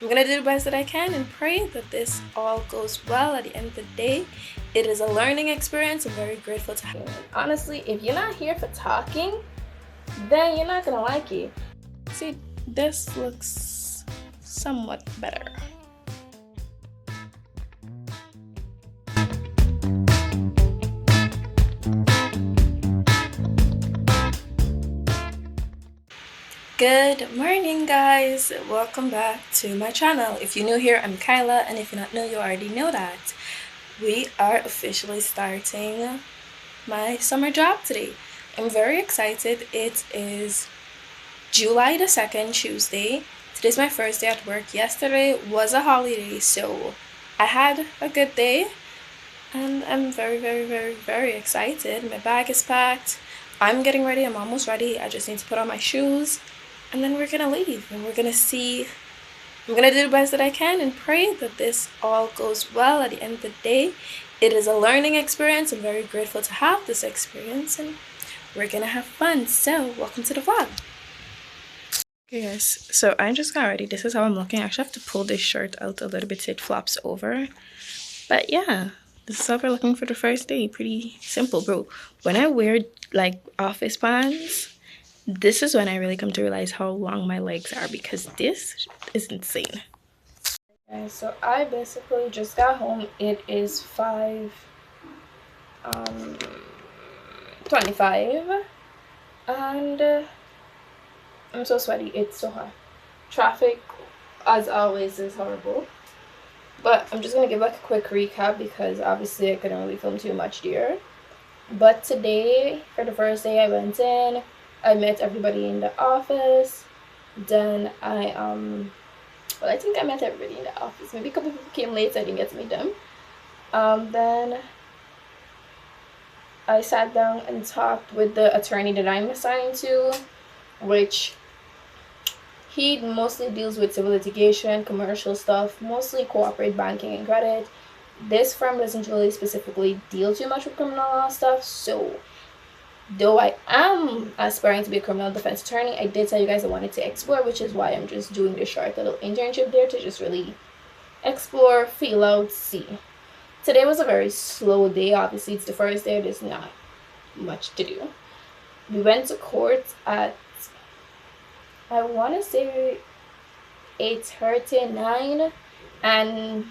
I'm gonna do the best that I can and pray that this all goes well at the end of the day. It is a learning experience. I'm very grateful to have it. Honestly, if you're not here for talking, then you're not gonna like it. See, this looks somewhat better. Good morning, guys. Welcome back to my channel. If you're new here, I'm Kyla, and if you're not new, you already know that. We are officially starting my summer job today. I'm very excited. It is July the 2nd, Tuesday. Today's my first day at work. Yesterday was a holiday, so I had a good day, and I'm very excited. My bag is packed. I'm getting ready. I'm almost ready. I just need to put on my shoes. And then we're gonna leave and we're gonna see. I'm gonna do the best that I can and pray that this all goes well at the end of the day. It is a learning experience. I'm very grateful to have this experience and we're gonna have fun. So, welcome to the vlog. Okay, guys, so I just got ready. This is how I'm looking. I actually have to pull this shirt out a little bit so it flops over. But yeah, this is how we're looking for the first day. Pretty simple, bro. When I wear like office pants, this is when I really come to realize how long my legs are, because this is insane. Okay, so I basically just got home. It is 5:25 and I'm so sweaty. It's so hot. Traffic, as always, is horrible. But I'm just gonna give like a quick recap because obviously I couldn't really film too much there. But today, for the first day, I went in. I met everybody in the office. Then I think I met everybody in the office. Maybe a couple people came late, so I didn't get to meet them. Then I sat down and talked with the attorney that I'm assigned to, which he mostly deals with civil litigation, commercial stuff, mostly corporate banking and credit. This firm doesn't really specifically deal too much with criminal law stuff, so though I am aspiring to be a criminal defense attorney, I did tell you guys I wanted to explore, which is why I'm just doing this short little internship there to just really explore, feel out, see. Today was a very slow day. Obviously, it's the first day. There's not much to do. We went to court at, I want to say, 8:39, and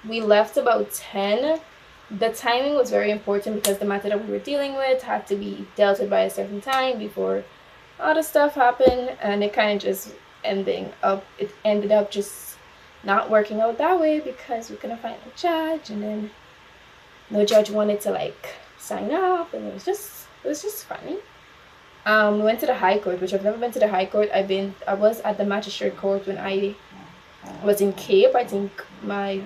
we left about 10. The timing was very important because the matter that we were dealing with had to be dealt with by a certain time before all the stuff happened, and it kind of just ended up just not working out that way because we couldn't find a judge, and then no judge wanted to like sign off, and it was just funny. We went to the high court, which I've never been to the high court. I was at the magistrate court when I was in Cape. I think my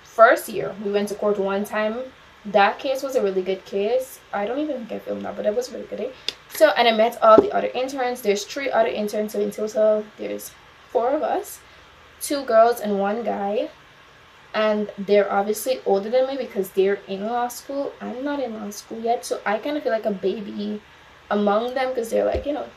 first year we went to court one time. That case was a really good case. I don't even think I filmed that, but it was really good. So, and I met all the other interns. There's 3 other interns, so in total there's 4 of us, 2 girls and 1 guy, and they're obviously older than me because they're in law school. I'm not in law school yet, so I kind of feel like a baby among them because they're like, well,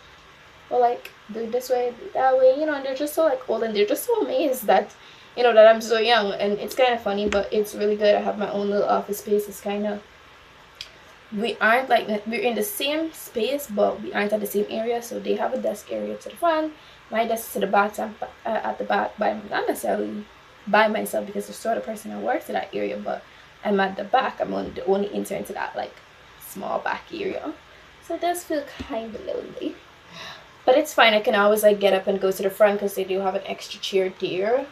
like, do it this way, do it that way, and they're just so like old, and they're just so amazed that that I'm so young. And it's kind of funny, but it's really good. I have my own little office space. It's kind of, we aren't like, we're in the same space, but we aren't at the same area. So they have a desk area to the front, my desk is to the back. So I'm at the back, not necessarily by myself because there's still other person that works in that area, but I'm at the back. I'm the only intern to that like small back area, so it does feel kind of lonely, but it's fine. I can always like get up and go to the front because they do have an extra chair there.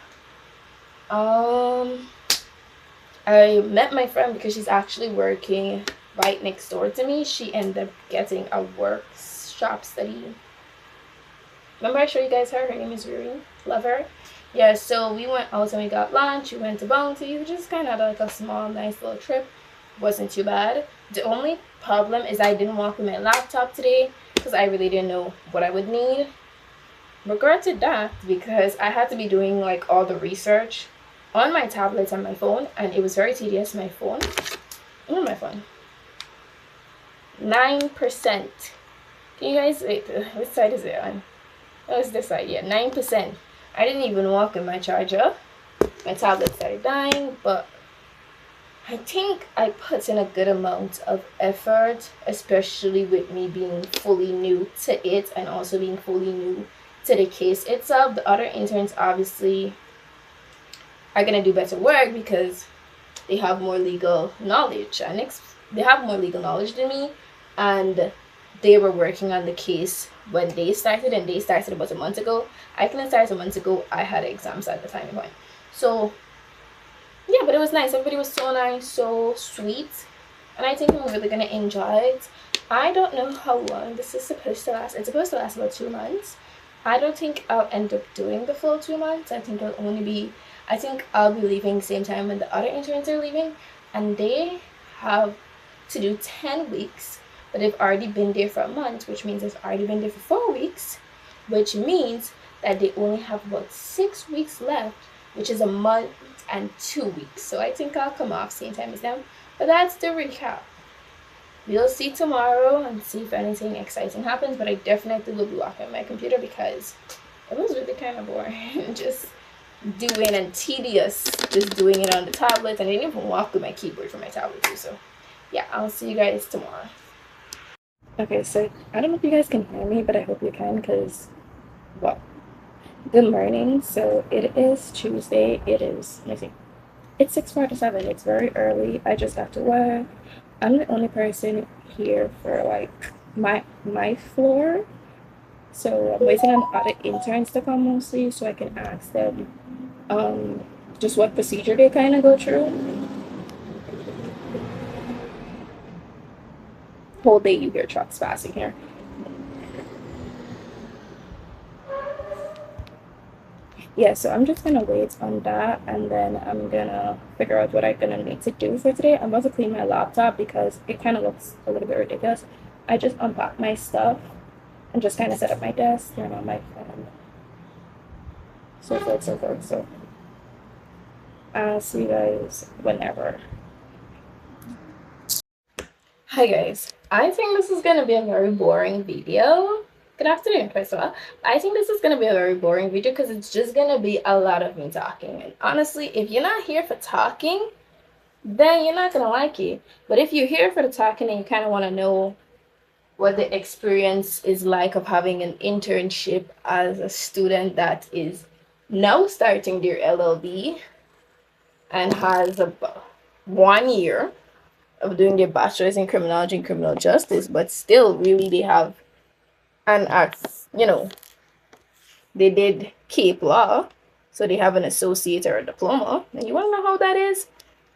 I met my friend because she's actually working right next door to me. She ended up getting a workshop study. Remember I showed you guys her? Her name is Riri. Love her. Yeah, so we went out and we got lunch. We went to Bounty, which is kind of like a small, nice little trip. Wasn't too bad. The only problem is I didn't walk with my laptop today because I really didn't know what I would need. Regretted that because I had to be doing like all the research on my tablet and my phone, and it was very tedious. My phone, 9%. Can you guys wait? Which side is it on? What was this side? Yeah, 9%. I didn't even walk in my charger. My tablet started dying, but I think I put in a good amount of effort, especially with me being fully new to it and also being fully new to the case itself. The other interns obviously are going to do better work because they have more legal knowledge and they have more legal knowledge than me, and they were working on the case when they started, and they started about a month ago. I couldn't start a month ago. I had exams at the time point. So yeah, but it was nice. Everybody was so nice, so sweet, and I think I'm really gonna enjoy it. I don't know how long this is supposed to last. It's supposed to last about 2 months. I don't think I'll end up doing the full 2 months. I think I'll be leaving same time when the other interns are leaving, and they have to do 10 weeks, but they've already been there for a month, which means they've already been there for 4 weeks, which means that they only have about 6 weeks left, which is a month and 2 weeks. So I think I'll come off same time as them. But that's the recap. We'll see tomorrow and see if anything exciting happens, but I definitely will be locking my computer because it was really kind of boring. Just doing and tedious, just doing it on the tablet, and I didn't even walk with my keyboard for my tablet too. So yeah, I'll see you guys tomorrow. Okay, so I don't know if you guys can hear me, but I hope you can because, well, good morning. So it is Tuesday. Let me see. It's 6:47. It's very early. I just got to work. I'm the only person here for like my floor. So I'm waiting on other interns to come mostly so I can ask them just what procedure they kind of go through. Whole day you hear trucks passing here. Yeah, so I'm just gonna wait on that, and then I'm gonna figure out what I'm gonna need to do for today. I'm about to clean my laptop because it kind of looks a little bit ridiculous. I just unpacked my stuff and just kind of set up my desk, turn on my phone, so forth, so forth. So I'll see you guys whenever. Hi guys, I think this is gonna be a very boring video. Good afternoon, first of all. I think this is gonna be a very boring video because it's just gonna be a lot of me talking. And honestly, if you're not here for talking, then you're not gonna like it. But if you're here for the talking and you kind of want to know what the experience is like of having an internship as a student that is now starting their LLB and has about 1 year of doing their bachelor's in criminology and criminal justice, but still really they have an arts, they did Cape Law, so they have an associate or a diploma, and you want to know how that is,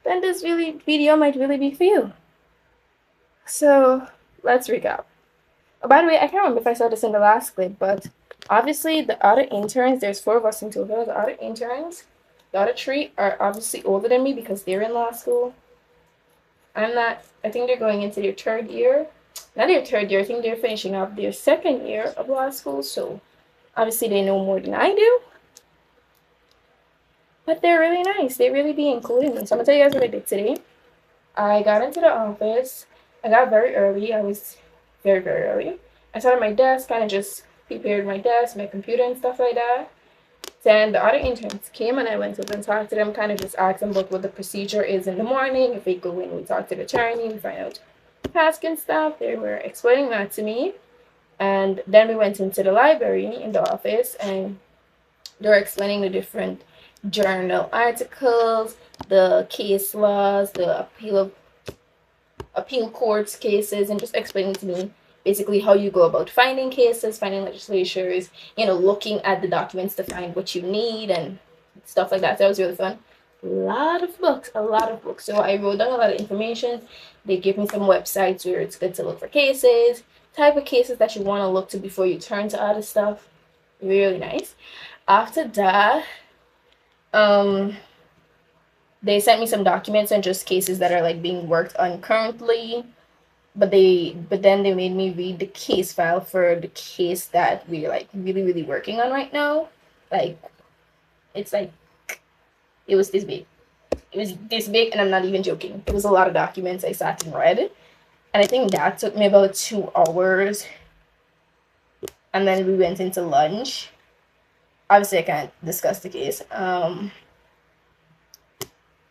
then this video might really be for you. So let's recap. Oh, by the way, I can't remember if I saw this in the last clip, but obviously the other interns, there's 4 of us in total. The other interns, the other 3 are obviously older than me because they're in law school. I'm not. I think they're going into their 3rd year. Not their 3rd year. I think they're finishing up their 2nd year of law school. So obviously they know more than I do. But they're really nice. They really be including me. So I'm gonna tell you guys what I did today. I got into the office. I got very early. I was very, very early. I sat at my desk, kind of just prepared my desk, my computer and stuff like that. Then the other interns came and I went over and talked to them, kind of just asked them about what the procedure is in the morning. If we go in, we talk to the attorney, we find out task and stuff. They were explaining that to me. And then we went into the library in the office and they were explaining the different journal articles, the case laws, the appeal courts cases, and just explaining to me basically how you go about finding cases, finding legislatures, looking at the documents to find what you need and stuff like that. So that was really fun. A lot of books. So I wrote down a lot of information. They give me some websites where it's good to look for cases, type of cases that you want to look to before you turn to other stuff. Really nice. After that, they sent me some documents and just cases that are like being worked on currently. But then they made me read the case file for the case that we're like really, really working on right now. Like it's like it was this big. It was this big, and I'm not even joking. It was a lot of documents I sat and read. And I think that took me about 2 hours. and then we went into lunch. Obviously, I can't discuss the case.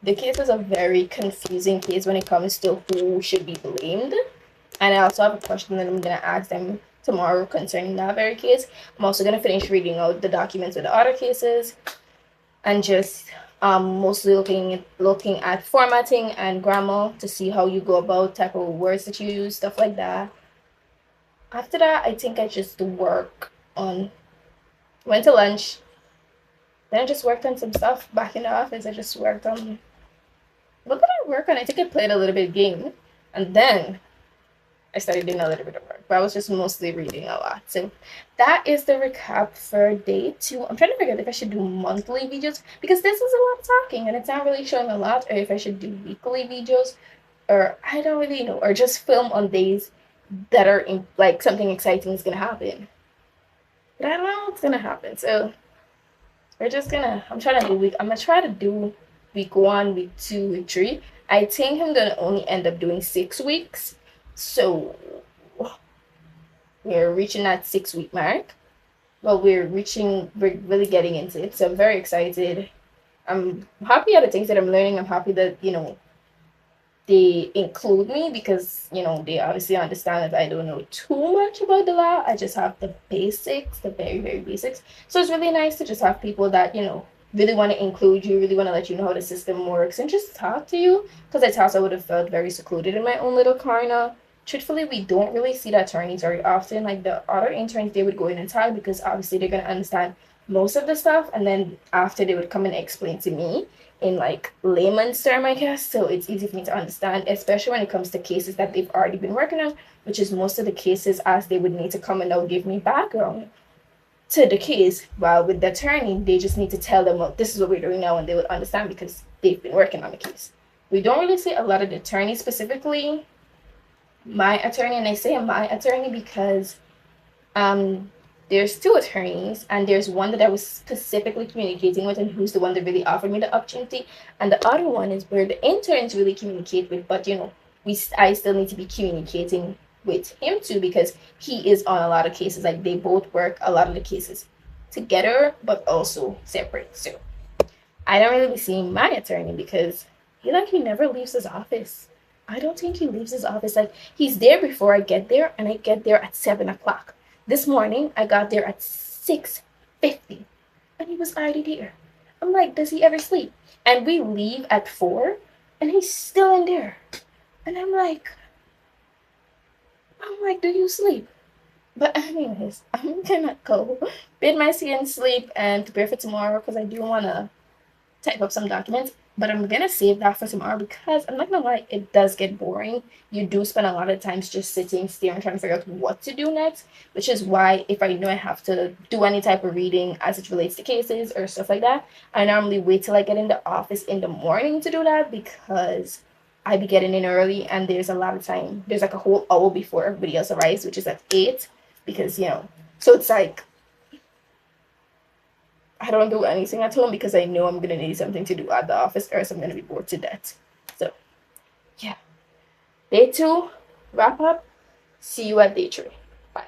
The case is a very confusing case when it comes to who should be blamed. And I also have a question that I'm going to ask them tomorrow concerning that very case. I'm also going to finish reading out the documents with the other cases and just mostly looking at formatting and grammar to see how you go about type of words that you use, stuff like that. After that, I think I just went to lunch. Then I just worked on some stuff back in the office. I just worked on, what did I work on? I think I played a little bit of game. And then I started doing a little bit of work, but I was just mostly reading a lot. So that is the recap for day 2. I'm trying to figure out if I should do monthly videos because this is a lot of talking and it's not really showing a lot, or if I should do weekly videos, or I don't really know, or just film on days that are in, like something exciting is gonna happen. But I don't know what's gonna happen. So I'm gonna try to do week 1, week 2, week 3. I think I'm gonna only end up doing 6 weeks. So we're reaching that 6-week mark. Well, we're really getting into it. So I'm very excited. I'm happy at the things that I'm learning. I'm happy that, they include me because, they obviously understand that I don't know too much about the law. I just have the basics, the very, very basics. So it's really nice to just have people that, really want to include you, really want to let you know how the system works and just talk to you. Because I thought I would have felt very secluded in my own little corner. Truthfully, we don't really see the attorneys very often. Like the other interns, they would go in and talk because obviously they're going to understand most of the stuff. And then after they would come and explain to me in like layman's term, I guess. So it's easy for me to understand, especially when it comes to cases that they've already been working on, which is most of the cases, as they would need to come and now give me background to the case. While with the attorney, they just need to tell them, well, this is what we're doing now, and they would understand because they've been working on the case. We don't really see a lot of the attorneys, specifically my attorney, and I say my attorney because there's 2 attorneys, and there's one that I was specifically communicating with and who's the one that really offered me the opportunity, and the other one is where the interns really communicate with, but I still need to be communicating with him too because he is on a lot of cases. Like they both work a lot of the cases together but also separate. So I don't really be seeing my attorney because he never leaves his office. I don't think he leaves his office. Like he's there before I get there, and I get there at 7 o'clock. This morning I got there at 6:50, and he was already there. I'm like, does he ever sleep? And we leave at 4, and he's still in there. And I'm like, do you sleep? But anyways, I'm gonna go bid my skin sleep and prepare for tomorrow because I do wanna type up some documents, but I'm gonna save that for tomorrow because I'm not gonna lie, it does get boring. You do spend a lot of times just sitting, staring, trying to figure out what to do next, which is why if I know I have to do any type of reading as it relates to cases or stuff like that, I normally wait till I get in the office in the morning to do that because I be getting in early and there's a lot of time. There's like a whole hour before everybody else arrives, which is at 8 because, so it's like I don't do anything at home because I know I'm going to need something to do at the office or else I'm going to be bored to death. So, yeah. Day 2, wrap up. See you at day 3. Bye.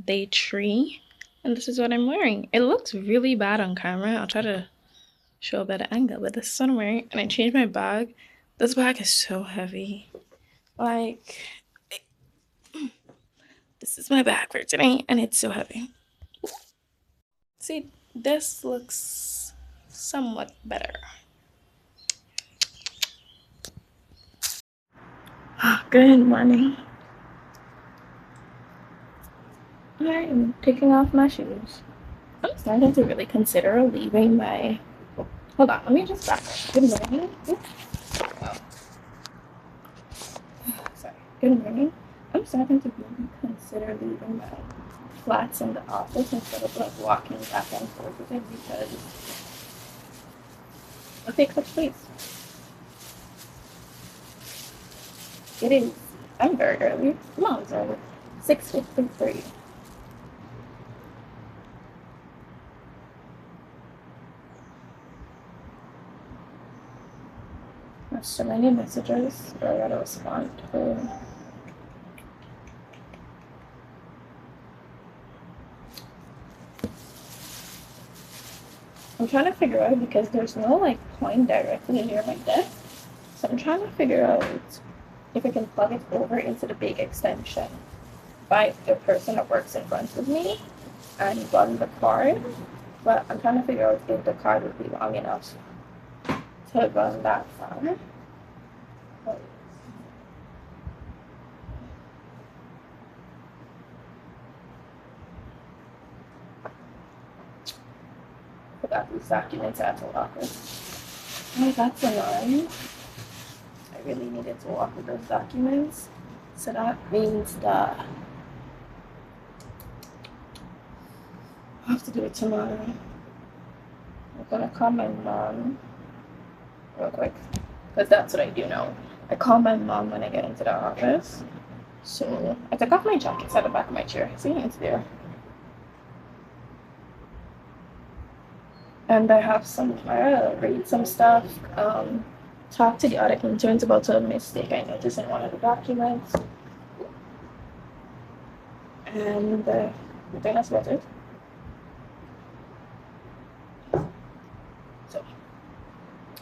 Day 3, and this is what I'm wearing. It looks really bad on camera. I'll try to show a better angle, but this is what I'm wearing. And I changed my bag. This bag is so heavy. Like, this is my bag for today, and it's so heavy. See, this looks somewhat better. Good morning. I'm taking off my shoes. I'm starting to really consider leaving my... Hold on, let me just back up. Good morning. Oops. Oh. Sorry. Good morning. I'm starting to really consider leaving my flats in the office instead of like walking back and forth with it because it takes up space. It is. I'm very early. No, it's early. 6:53. There's so many messages that I gotta respond to. I'm trying to figure out because there's no like point directly near my desk. So I'm trying to figure out if I can plug it over into the big extension by the person that works in front of me and run the card. But I'm trying to figure out if the card would be long enough to run that far. Forgot these documents at the office. Oh, that's annoying. I really needed to walk with those documents. So that means that I have to do it tomorrow. I'm gonna call my mom real quick because that's what I do now. I call my mom when I get into the office. So I took off my jacket at the back of my chair. See, it's there. And I have some, read some stuff, talk to the other interns about a mistake I noticed in one of the documents. And I think that's about it. So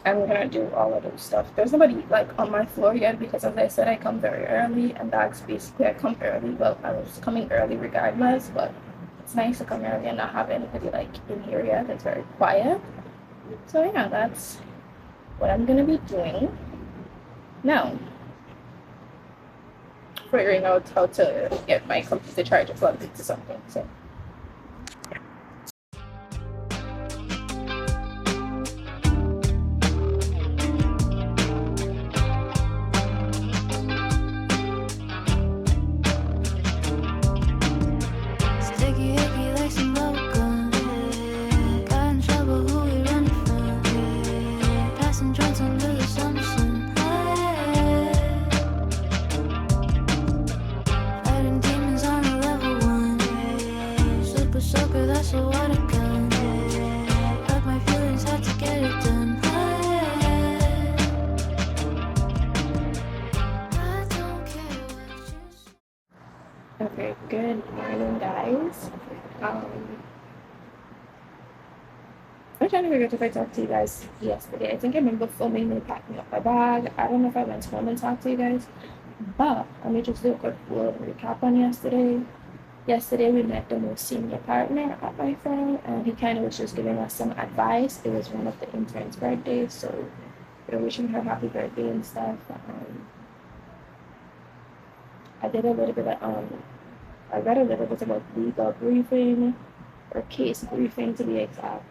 I'm gonna do all of those stuff. There's nobody like on my floor yet because, as I said, I come very early, and that's basically I come early. Well, I was coming early regardless, but it's nice to come early and not have anybody like in here yet. It's very quiet. So yeah, that's what I'm gonna be doing now. Figuring out how to get my computer charger plugged into something. So. Okay, good morning, guys. I'm trying to figure out if I talked to you guys yesterday. I think I remember filming me packing up my bag. I don't know if I went home and talked to you guys, but let me just do a quick little recap on yesterday. Yesterday, we met the most senior partner at my firm, and he kind of was just giving us some advice. It was one of the interns' birthdays, so we were wishing her happy birthday and stuff. I did a little bit of, I read a little bit about legal briefing, or case briefing to be exact.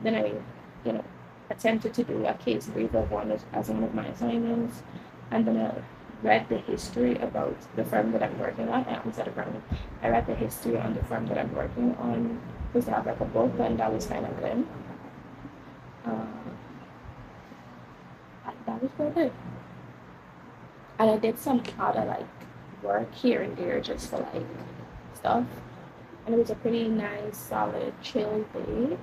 Then I, attempted to do a case brief of one as one of my assignments, and then I read the history about the firm that I'm working on. I read the history on the firm that I'm working on because I have like a book, and that was kind of good. That was about it. And I did some other like work here and there just for like stuff. And it was a pretty nice, solid, chill day.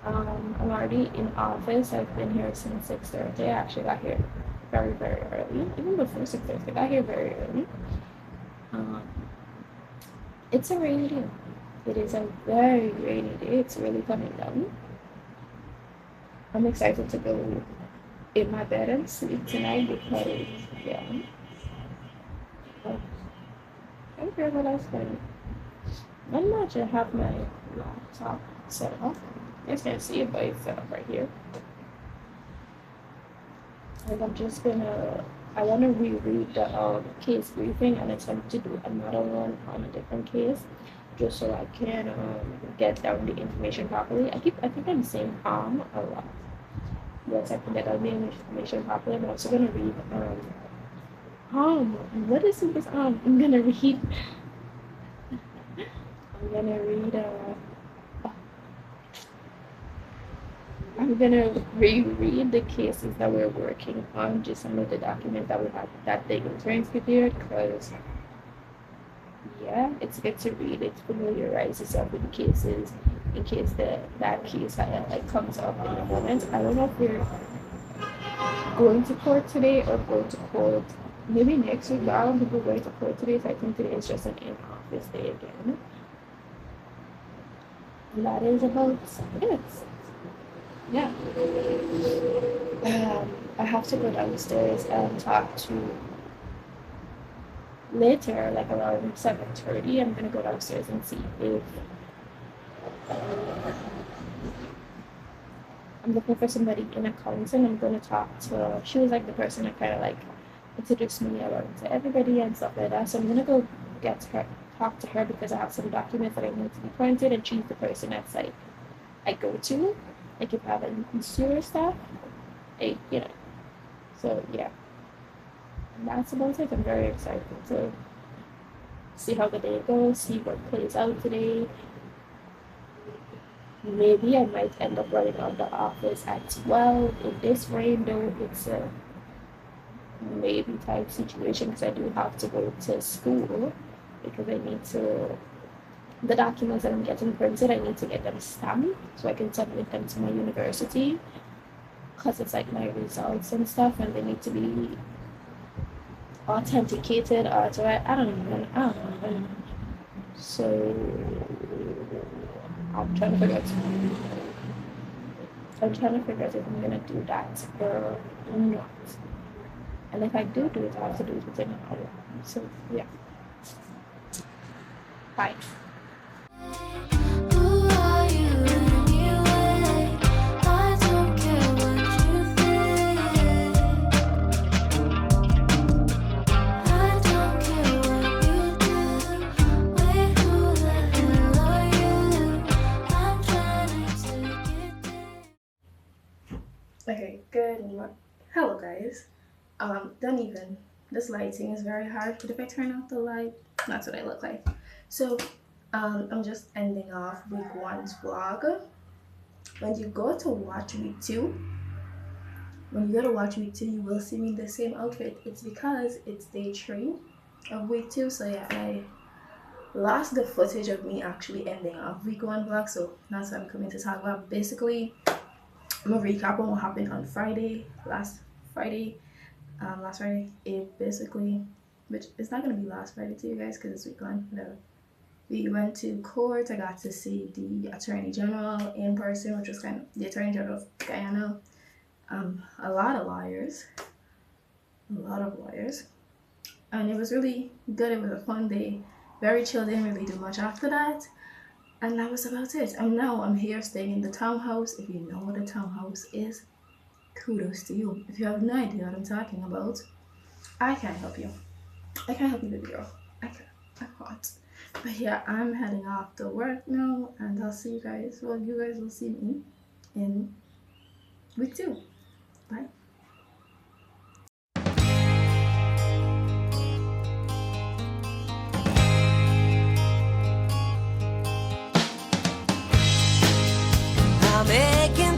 I'm already in office. I've been here since 6:30. I actually got here very, very early. Even before 6:30, I got here very early. It's a rainy day. It is a very rainy day. It's really coming down. I'm excited to go in my bed and sleep tonight because, yeah. I don't care what else, but I'm not sure have my laptop set up. You guys can't see it, but it's set up right here. And I want to reread the case briefing and attempt to do another one on a different case, just so I can get down the information properly. I think I'm saying a lot. Yes, I can get down the information properly. I'm also gonna read what is this? I'm gonna read. I'm gonna read. I'm gonna reread the cases that we're working on, just some of the documents that we have that the interns prepared, because yeah, it's good to read. It familiarizes yourself with the cases in case that case like comes up in a moment. I don't know if we're going to court today or going to court maybe next week, but I don't think we're going to court today, so I think today is just an in-office day again. And that is about it. yeah, I have to go downstairs and talk to later, like around 7:30. I'm gonna go downstairs and see if I'm looking for somebody in accounting. I'm gonna talk to. She was like the person that kind of like introduced me around to everybody and stuff like that. So I'm gonna go get her, talk to her because I have some documents that I need to be printed, and she's the person that's like I go to, like if I have any serious stuff, you know. So yeah, and that's about it. I'm very excited to see how the day goes, see what plays out today. Maybe I might end up running out of the office at 12. In this rain, though, it's a maybe type situation because I do have to go to school because I need to. The documents that I'm getting printed, I need to get them stamped so I can submit them to my university because it's like my results and stuff, and they need to be authenticated or so I don't know. I don't know. So I'm trying to figure out. I'm trying to figure out if I'm gonna do that or not. And if I do it, I have to do it within an hour. So yeah. Bye. Okay, good morning. Hello guys. Don't even. This lighting is very hard, but if I turn off the light, that's what I look like. So, I'm just ending off week one's vlog. When you go to watch week two, you will see me in the same outfit. It's because it's day three of week two. So yeah, I lost the footage of me actually ending off week one vlog. So that's what I'm coming to talk about. Basically, I'm gonna recap on what happened on Friday. Last Friday, it basically, which it's not gonna be last Friday to you guys because it's week one. No, we went to court. I got to see the Attorney General in person, which was kind of the Attorney General of Guyana. A lot of lawyers, and it was really good. It was a fun day, very chill. Didn't really do much after that, and that was about it. And now I'm here staying in the townhouse. If you know what a townhouse is, kudos to you. If you have no idea what I'm talking about, I can't help you. I can't help you, baby girl. I can't. But yeah, I'm heading off to work now, and I'll see you guys. Well, you guys will see me in week two. Bye. I'm making